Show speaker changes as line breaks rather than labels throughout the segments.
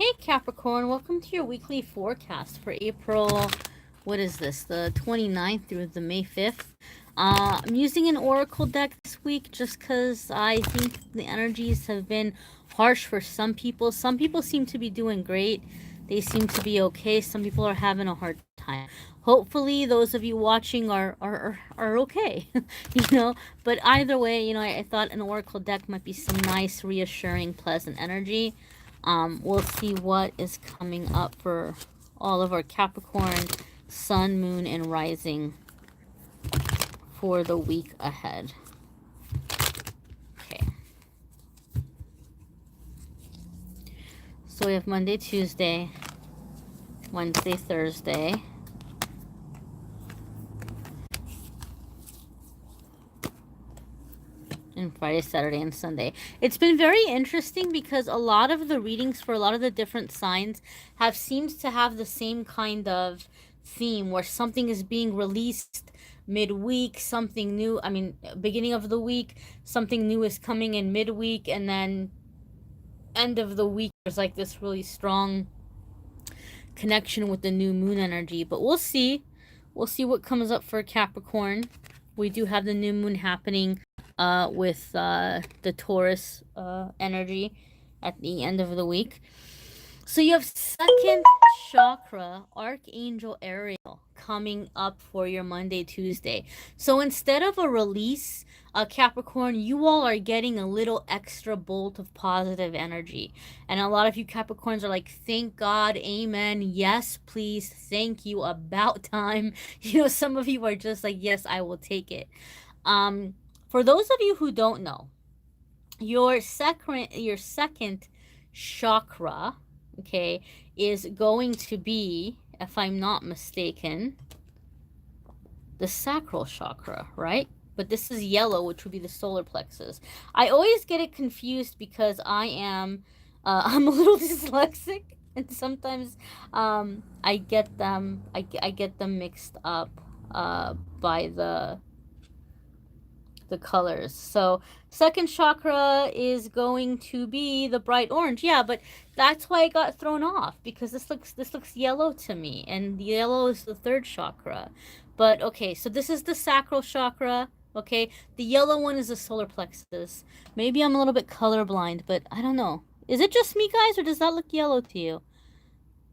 Hey Capricorn, welcome to your weekly forecast for April, what is this, the 29th through the May 5th. I'm using an oracle deck this week just because I think the energies have been harsh for some people. Some people seem to be doing great. They seem to be okay. Some people are having a hard time. Hopefully those of you watching are okay, but either way, I thought an oracle deck might be some nice, reassuring, pleasant energy. We'll see what is coming up for all of our Capricorn, Sun, Moon, and Rising for the week ahead. Okay. So we have Monday, Tuesday, Wednesday, Thursday. And Friday, Saturday, and Sunday. It's been very interesting because a lot of the readings for a lot of the different signs have seemed to have the same kind of theme where something is being released midweek, something new, beginning of the week, something new is coming in midweek, and then end of the week there's like this really strong connection with the new moon energy. But we'll see what comes up for Capricorn. We do have the new moon happening with the Taurus energy at the end of the week. So you have second chakra, Archangel Ariel, coming up for your Monday, Tuesday. So instead of a release, Capricorn, you all are getting a little extra bolt of positive energy. And a lot of you Capricorns are like, thank God, amen, yes, please, thank you, about time. Some of you are just like, yes, I will take it. For those of you who don't know, your second chakra, okay, is going to be, if I'm not mistaken, the sacral chakra, right? But this is yellow, which would be the solar plexus. I always get it confused because I'm a little dyslexic, and sometimes I get them mixed up by the colors. So second chakra is going to be the bright orange. Yeah, but that's why I got thrown off, because this looks yellow to me, and the yellow is the third chakra. But okay, so this is the sacral chakra. Okay, the yellow one is the solar plexus. Maybe I'm a little bit colorblind, but I don't know. Is it just me, guys, or does that look yellow to you?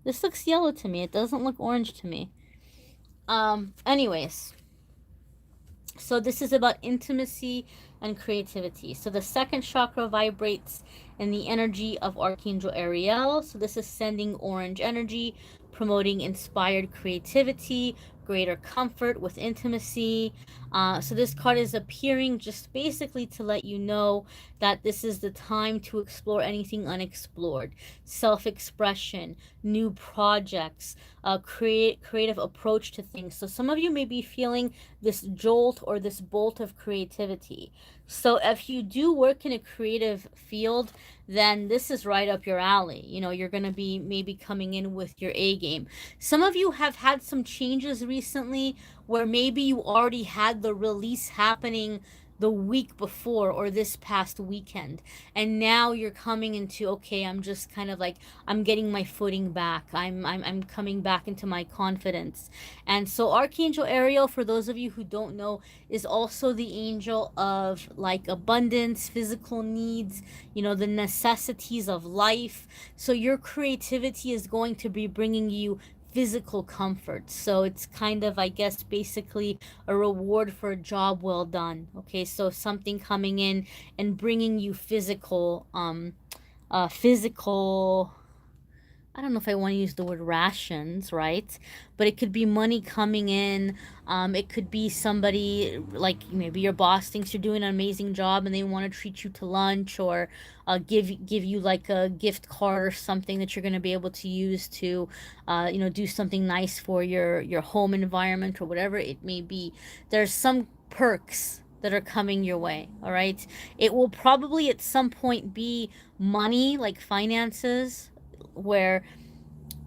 This looks yellow to me. It doesn't look orange to me. Anyways, so this is about intimacy and creativity. So the second chakra vibrates in the energy of Archangel Ariel. So this is sending orange energy, promoting inspired creativity, greater comfort with intimacy. So this card is appearing just basically to let you know that this is the time to explore anything unexplored, self-expression, new projects, creative approach to things. So some of you may be feeling this jolt or this bolt of creativity. So if you do work in a creative field, then this is right up your alley. You're going to be maybe coming in with your A game. Some of you have had some changes recently where maybe you already had the release happening the week before or this past weekend, and now you're coming into, okay, I'm just kind of like, I'm getting my footing back, I'm coming back into my confidence. And so Archangel Ariel, for those of you who don't know, is also the angel of like abundance, physical needs, the necessities of life. So your creativity is going to be bringing you physical comfort. So it's kind of, I guess, basically a reward for a job well done. Okay, so something coming in and bringing you physical, I don't know if I want to use the word rations, right? But it could be money coming in. It could be somebody, like maybe your boss thinks you're doing an amazing job and they want to treat you to lunch, or give you like a gift card or something that you're going to be able to use to, do something nice for your home environment or whatever it may be. There's some perks that are coming your way, all right? It will probably at some point be money, like finances, where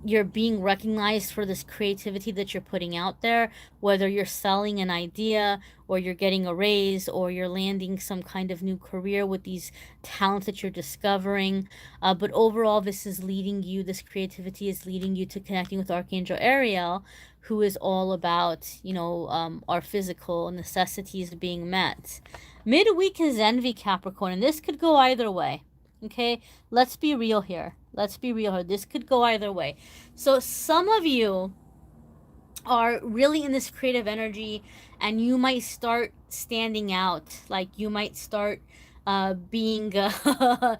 you're being recognized for this creativity that you're putting out there, whether you're selling an idea or you're getting a raise or you're landing some kind of new career with these talents that you're discovering. But overall, this creativity is leading you to connecting with Archangel Ariel, who is all about, our physical necessities being met. Midweek is envy, Capricorn, and this could go either way. Okay, let's be real here. Let's be real here. This could go either way. So some of you are really in this creative energy, and you might start standing out. Like you might start being an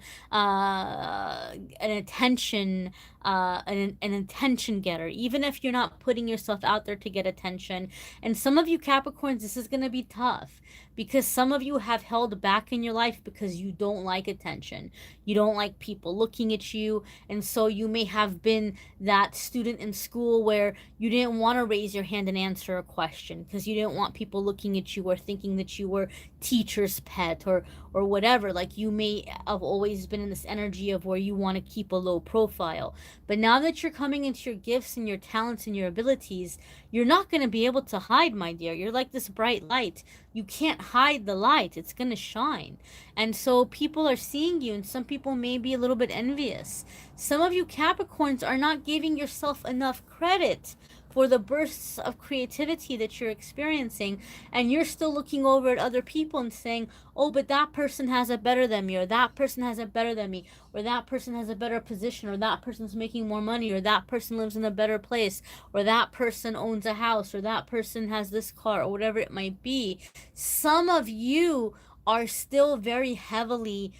attention an attention getter, even if you're not putting yourself out there to get attention. And some of you Capricorns, this is going to be tough, because some of you have held back in your life because you don't like attention, you don't like people looking at you. And so you may have been that student in school where you didn't want to raise your hand and answer a question because you didn't want people looking at you or thinking that you were teacher's pet or whatever. Like you may have always been in this energy of where you want to keep a low profile. But now that you're coming into your gifts and your talents and your abilities, you're not going to be able to hide, my dear. You're like this bright light. You can't hide the light. It's going to shine. And so people are seeing you, and some people may be a little bit envious. Some of you Capricorns are not giving yourself enough credit for the bursts of creativity that you're experiencing, and you're still looking over at other people and saying, oh, but that person has it better than me, or that person has it better than me, or that person has a better position, or that person's making more money, or that person lives in a better place, or that person owns a house, or that person has this car, or whatever it might be. Some of you are still very heavily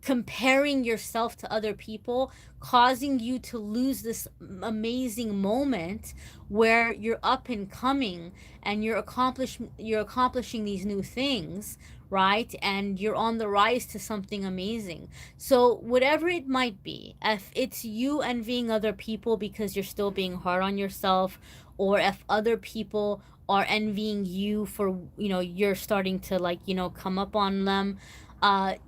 comparing yourself to other people, causing you to lose this amazing moment where you're up and coming and you're accomplishing these new things, right? And you're on the rise to something amazing. So whatever it might be, if it's you envying other people because you're still being hard on yourself, or if other people are envying you for, you're starting to, like, come up on them,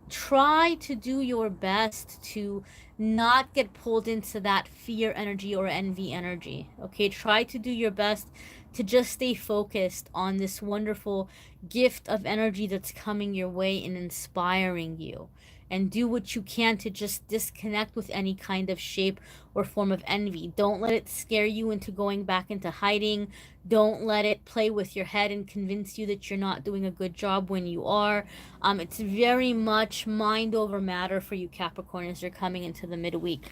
try to do your best to not get pulled into that fear energy or envy energy. Okay, try to do your best to just stay focused on this wonderful gift of energy that's coming your way and inspiring you. And do what you can to just disconnect with any kind of shape or form of envy. Don't let it scare you into going back into hiding. Don't let it play with your head and convince you that you're not doing a good job when you are. It's very much mind over matter for you Capricorn as you're coming into the midweek.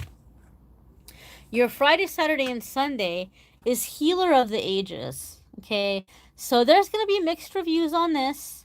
Your Friday, Saturday, and Sunday is Healer of the Ages. Okay, so there's gonna be mixed reviews on this.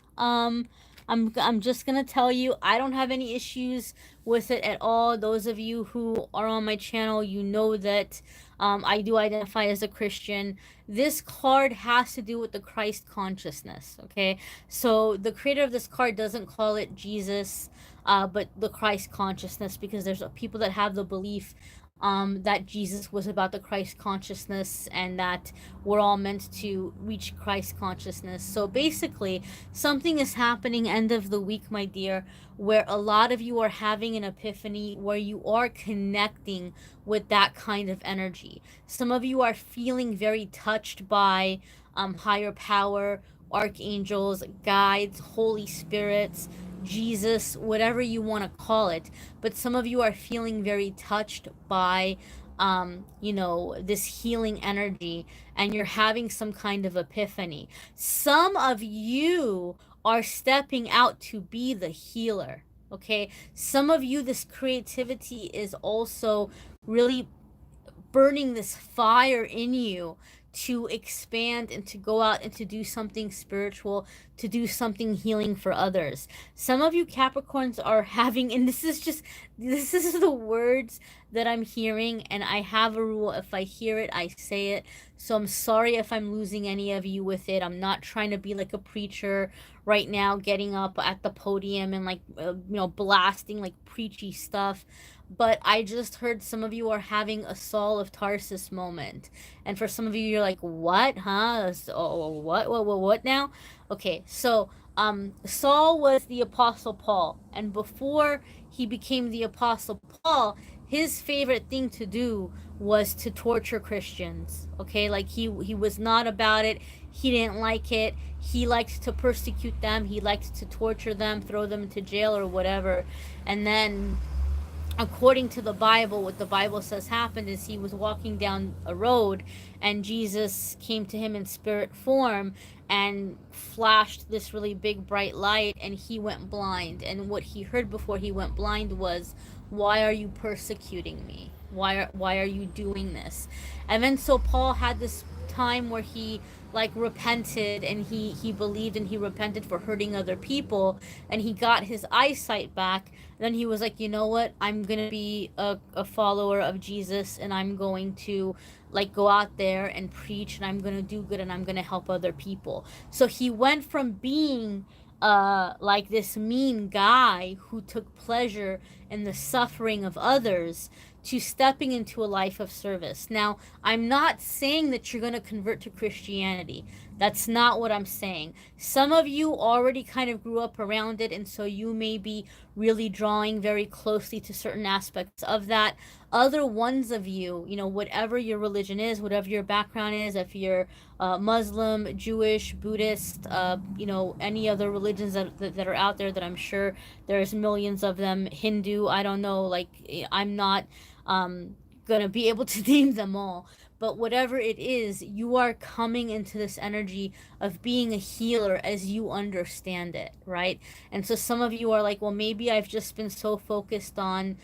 I'm just gonna tell you, I don't have any issues with it at all. Those of you who are on my channel, you know that I do identify as a Christian. This card has to do with the Christ consciousness. Okay, so the creator of this card doesn't call it Jesus, but the Christ consciousness, because there's people that have the belief that Jesus was about the Christ consciousness and that we're all meant to reach Christ consciousness. So basically, something is happening end of the week, my dear, where a lot of you are having an epiphany, where you are connecting with that kind of energy. Some of you are feeling very touched by higher power, archangels, guides, Holy Spirits, Jesus, whatever you want to call it. But some of you are feeling very touched by, this healing energy, and you're having some kind of epiphany. Some of you are stepping out to be the healer. Okay. Some of you, this creativity is also really burning this fire in you to expand and to go out and to do something spiritual, to do something healing for others. Some of you Capricorns are having, and this is the words that I'm hearing, and I have a rule: if I hear it, I say it. So I'm sorry if I'm losing any of you with it. I'm not trying to be like a preacher right now, getting up at the podium and like, blasting like preachy stuff. But I just heard some of you are having a Saul of Tarsus moment. And for some of you, you're like, what? Huh? So, what now? Okay, so Saul was the Apostle Paul. And before he became the Apostle Paul, his favorite thing to do was to torture Christians. Okay, like he was not about it. He didn't like it. He liked to persecute them. He liked to torture them, throw them into jail or whatever. And then, according to the Bible, what the Bible says happened is he was walking down a road and Jesus came to him in spirit form and flashed this really big bright light, and he went blind. And what he heard before he went blind was, why are you persecuting me? Why are you doing this? And then so Paul had this time where he like repented, and he believed and he repented for hurting other people, and he got his eyesight back. Then he was like, you know what, I'm gonna be a follower of Jesus, and I'm going to like go out there and preach, and I'm gonna do good, and I'm gonna help other people. So he went from being like this mean guy who took pleasure in the suffering of others to stepping into a life of service. Now, I'm not saying that you're going to convert to Christianity. That's not what I'm saying. Some of you already kind of grew up around it, and so you may be really drawing very closely to certain aspects of that. Other ones of you, you know, whatever your religion is, whatever your background is, if you're Muslim, Jewish, Buddhist, you know, any other religions that are out there that I'm sure there's millions of them, Hindu, I don't know, like, I'm not gonna be able to name them all. But whatever it is, you are coming into this energy of being a healer as you understand it, right? And so some of you are like, well, maybe I've just been so focused on,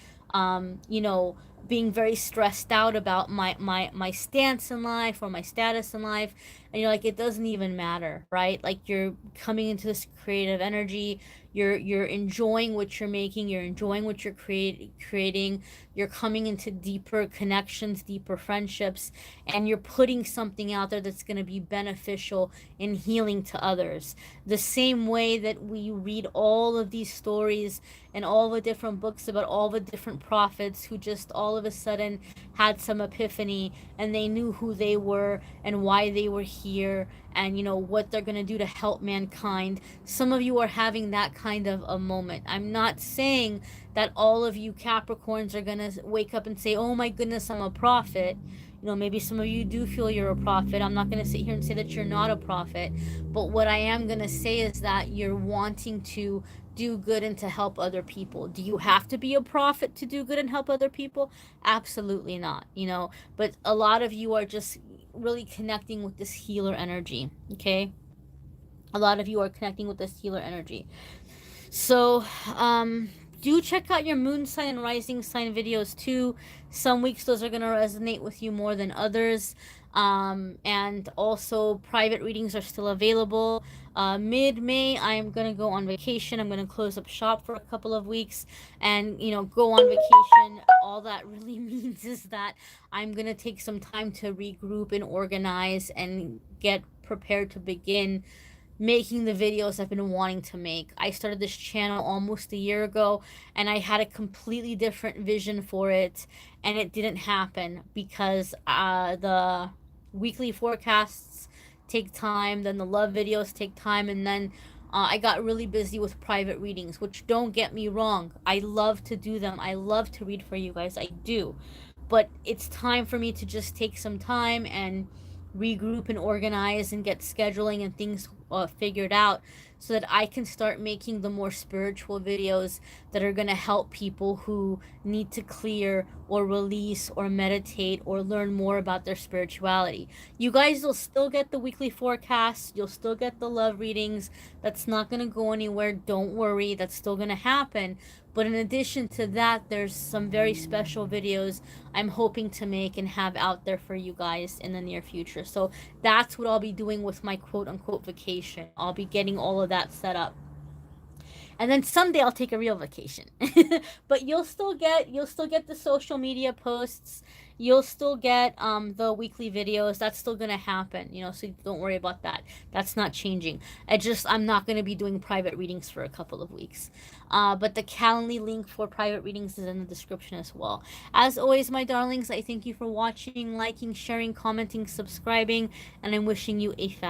you know, being very stressed out about my stance in life or my status in life. And you're like, it doesn't even matter, right? Like, you're coming into this creative energy. You're enjoying what you're making. You're enjoying what you're creating. You're coming into deeper connections, deeper friendships, and you're putting something out there that's going to be beneficial in healing to others. The same way that we read all of these stories and all the different books about all the different prophets who just all of a sudden had some epiphany, and they knew who they were and why they were here, and you know what they're going to do to help mankind. Some of you are having that kind of a moment. I'm not saying that all of you Capricorns are going to wake up and say, oh my goodness, I'm a prophet. You know, maybe some of you do feel you're a prophet. I'm not going to sit here and say that you're not a prophet. But what I am going to say is that you're wanting to do good and to help other people. Do you have to be a prophet to do good and help other people? Absolutely not, you know. But a lot of you are just really connecting with this healer energy, okay? A lot of you are connecting with this healer energy. So, do check out your moon sign and rising sign videos too. Some weeks those are going to resonate with you more than others. And also, private readings are still available. Mid-May, I'm going to go on vacation. I'm going to close up shop for a couple of weeks and, you know, go on vacation. All that really means is that I'm going to take some time to regroup and organize and get prepared to begin making the videos I've been wanting to make. I started this channel almost a year ago, and I had a completely different vision for it, and it didn't happen because the weekly forecasts take time, then the love videos take time, and then I got really busy with private readings, which, don't get me wrong, I love to do them. I love to read for you guys. I do. But it's time for me to just take some time and regroup and organize and get scheduling and things figured out so that I can start making the more spiritual videos that are going to help people who need to clear or release or meditate or learn more about their spirituality. You guys will still get the weekly forecasts. You'll still get the love readings. That's not going to go anywhere. Don't worry. That's still going to happen. But in addition to that, there's some very special videos I'm hoping to make and have out there for you guys in the near future. So that's what I'll be doing with my quote-unquote vacation. I'll be getting all of that set up. And then someday I'll take a real vacation. But you'll still get the social media posts. You'll still get the weekly videos. That's still gonna happen, you know, so don't worry about that. That's not changing. I'm not gonna be doing private readings for a couple of weeks. But the Calendly link for private readings is in the description as well. As always, my darlings, I thank you for watching, liking, sharing, commenting, subscribing, and I'm wishing you a fabulous